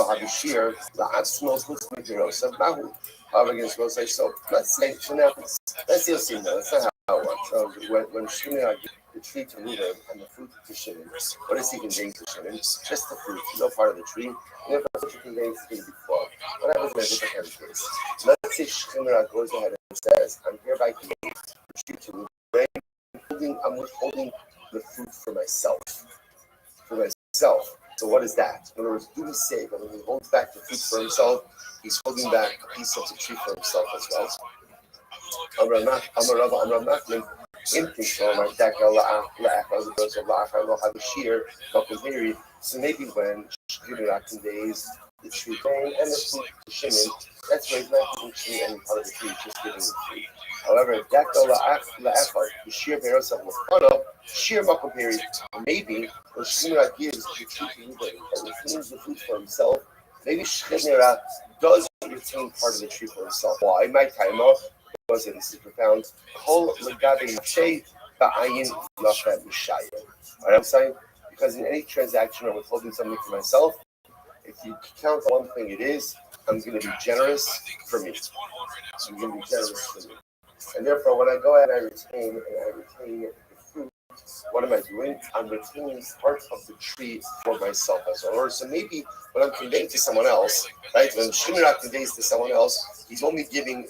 Habishir, La'atzmo Kutzmikirosa Bahu. However, against will say so. Let's say, so now, let's see, that's not how it works. So when Shimon the tree to Reuben and the fruit to Shimon, what is he conveying to Shimon? Just the fruit, no part of the tree. And if that's what you're conveying, it's going to be flawed. What happens in a different kind of case? Let's say Shimon goes ahead and says, I'm hereby conveying the tree to Reuben. I'm withholding the fruit for myself. So what is that? In other words, do we say that when he holds back the fruit for himself, he's holding back a piece of the tree for himself as well? So maybe when Shimon conveys the tree grain and the fruit to Shimon, that's where he's not giving Shimon any part of the tree, just giving the fruit. However, maybe when Shimon gives the tree to Reuben and retains the fruit for himself, maybe Shimon does retain part of the tree for himself. Why? My time off. This is profound. I'm saying? Because in any transaction, I'm withholding something for myself. If you count on one thing it is, I'm going to be generous for me. And therefore, when I go ahead and I retain the fruit, what am I doing? I'm retaining part of the tree for myself as well. So maybe when I'm conveying to someone else, right? When Shimon conveys to someone else, he's giving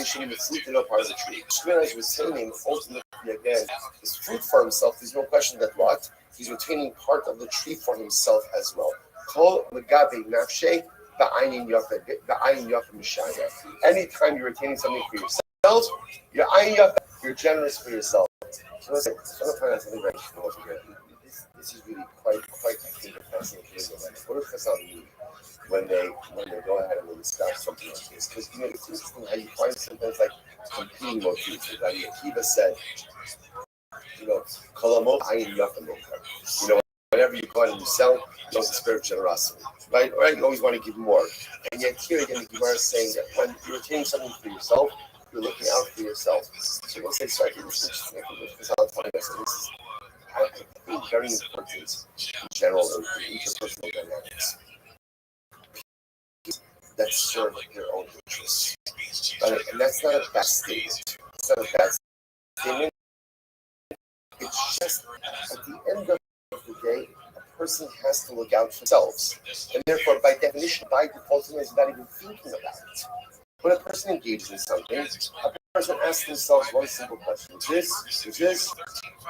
Shimon the fruit and no part of the tree. Shimon is retaining ultimately again his fruit for himself. There's no question that what? He's retaining part of the tree for himself as well. Anytime you're retaining something for yourself, you're generous for yourself. So let's find out something very interesting over here. This is really quite I think a fascinating thing. What does Chazal mean when they go ahead and discuss something like this? Because it's interesting how you find sometimes like competing motifs. Rabbi Akiva said, Kolamo ayin yafamoka. Whenever you go out and you sell, you have the spirit of generosity, right? You always want to give more. And yet here again, the Gemara is saying that when you're retaining something for yourself, you're looking out for yourself. So we'll say, sorry, this is interesting. This is very important in general in interpersonal dynamics that serve their own interests. And that's not a bad statement. It's not a bad statement. It's just at the end of the day, a person has to look out for themselves. And therefore, by definition, by default, is not even thinking about it. When a person engages in something, a person asks themselves one simple question: is this,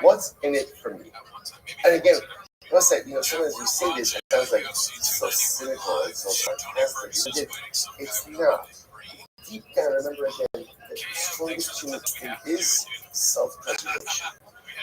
what's in it for me? And again, let's say, sometimes you say this, it sounds like it's so cynical and so sarcastic. It's not. Deep down, remember again, the strongest human instinct is self-preservation.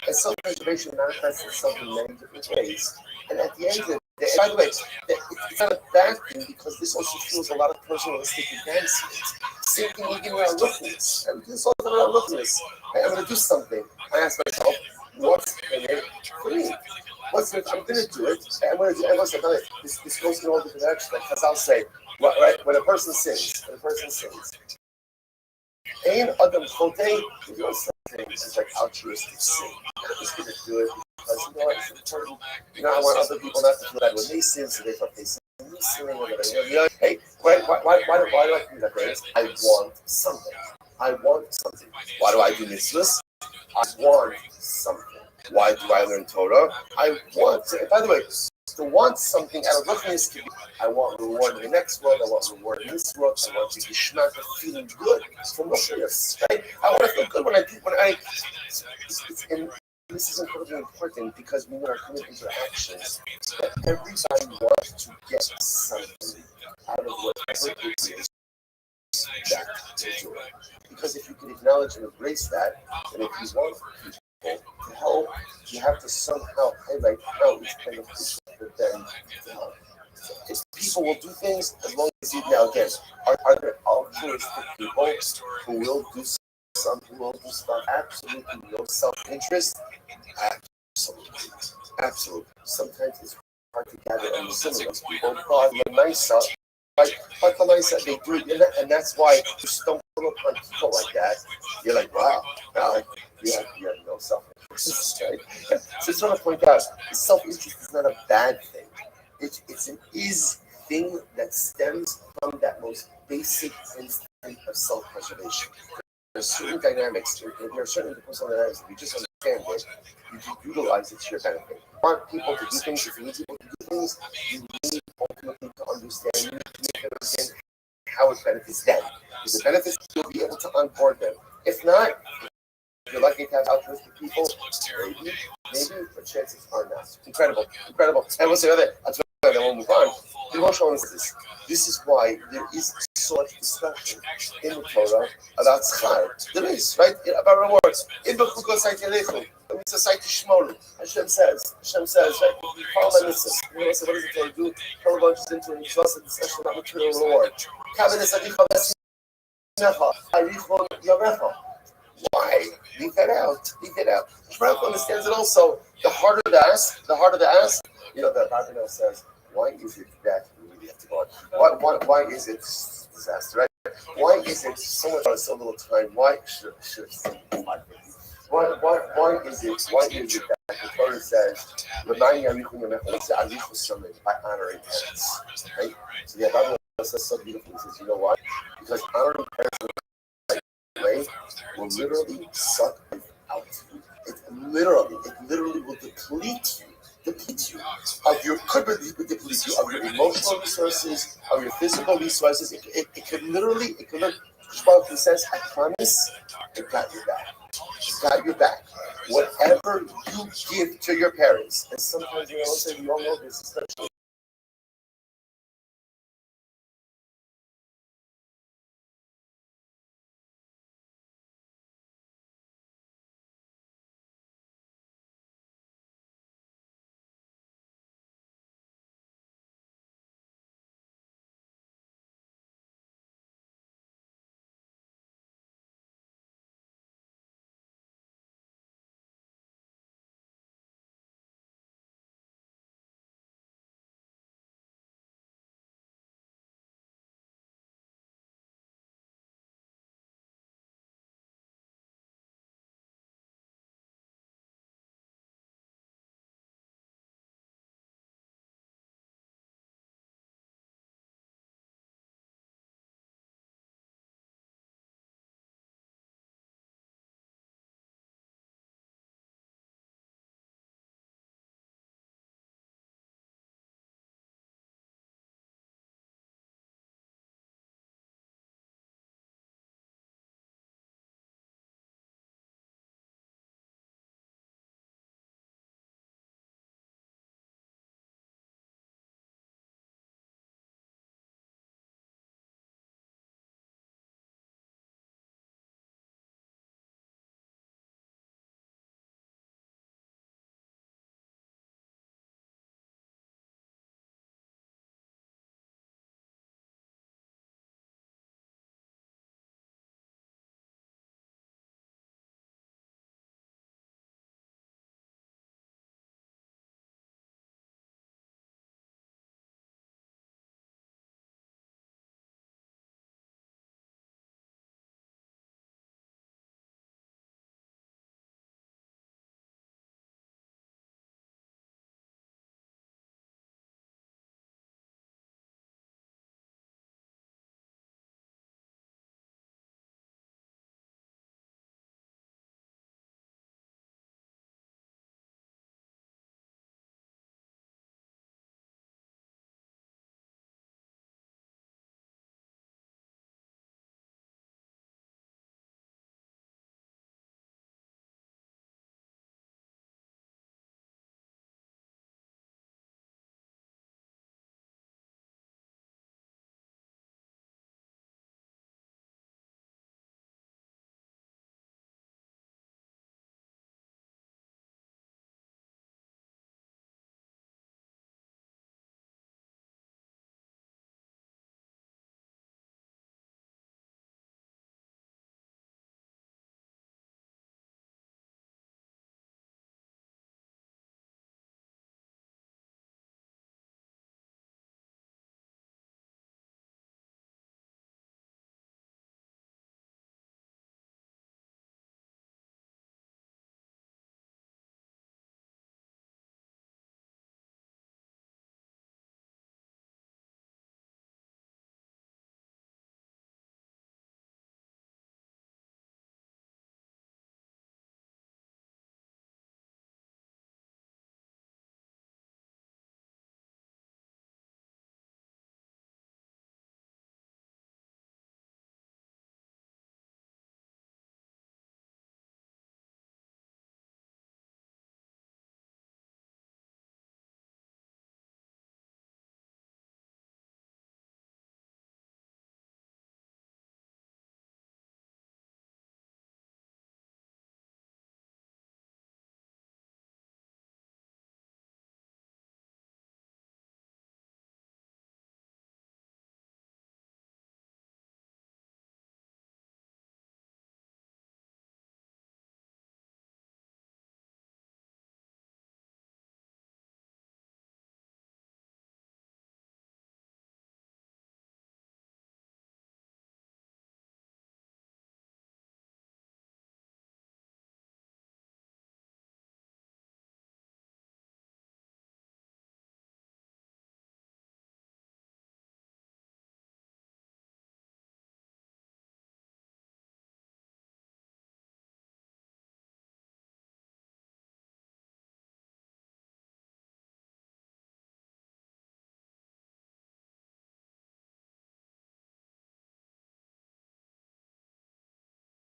And self-preservation manifests itself in many different ways. And at the end of the day, by the way, it's not a bad thing because this also fuels a lot of personalistic advancement. Same thing even around lookingness. And this also around lookingness. I'm going to do something. I ask myself, what's in it for me? What's in it? I'm going to do it. And I'm going to do it. This goes in all different directions. Like Chazal say, right? When a person sins, Ein Adam Chodei, you know something is like altruistic sin. I'm just going to do it because it's important. I want other people not to feel that when they sin, so they feel they sin. Hey, why do I do that, right? I want something. Why do I do mitzvahs? I want something. Why do I learn Torah? I want to. And by the way, to want something out of lookingness can be, I want reward in the next world, I want reward in this world, I want to be geschmack of feeling good from lookingness, right? I want to feel good when and this is incredibly important because we know our human interactions that everybody wants to get something out of whatever it is that they're doing. Because if you can acknowledge and embrace that, and if you want people to help, you have to somehow highlight how it's beneficial for them to help. If people will do things as long as you now again, are there altruistic people who will do stuff absolutely no self-interest? Absolutely. Sometimes it's hard to gather and listen to those people. But they do it, and that's why you stumble upon people like that. You're like, wow, you have no self-interest, right? So I just want to point out, self-interest is not a bad thing. It is thing that stems from that most basic instinct of self-preservation. There's certain dynamics, there are certain personal dynamics. If you just understand it, you can utilize it to your benefit. You want people to do things, if you need people to do things, you need ultimately to understand, you need to make them understand how it benefits them. If it benefits, you'll be able to onboard them. If not, if you're lucky to have altruistic people, maybe, but chances are not. Incredible. And we'll say other, then we'll move on. The Rothschild is this. This is why there is so much discussion in the Torah about schar. There is, right? About rewards. In the Chukot Site Yelechu, it's a site to Shmolu. Hashem says, right? You follow my mitzvahs. You know, so what does the Torah do? Torah launches into a discussion about material reward. Why? Leave that out. Shmuel understands it also. The harder the ask, you know, the Rabbi says, why is it that we really have to go on? Why is it disaster, right? Why is it so much on so little time? Why should why is it that the Torah says, by honoring parents, right? So the Rabbi says so beautifully, he says, you know why? Because honoring parents way will literally suck it out. It literally will deplete you of your emotional resources, of your physical resources. It could literally Shmuel says, I promise, it got your back. Whatever you give to your parents, and sometimes we all know this, especially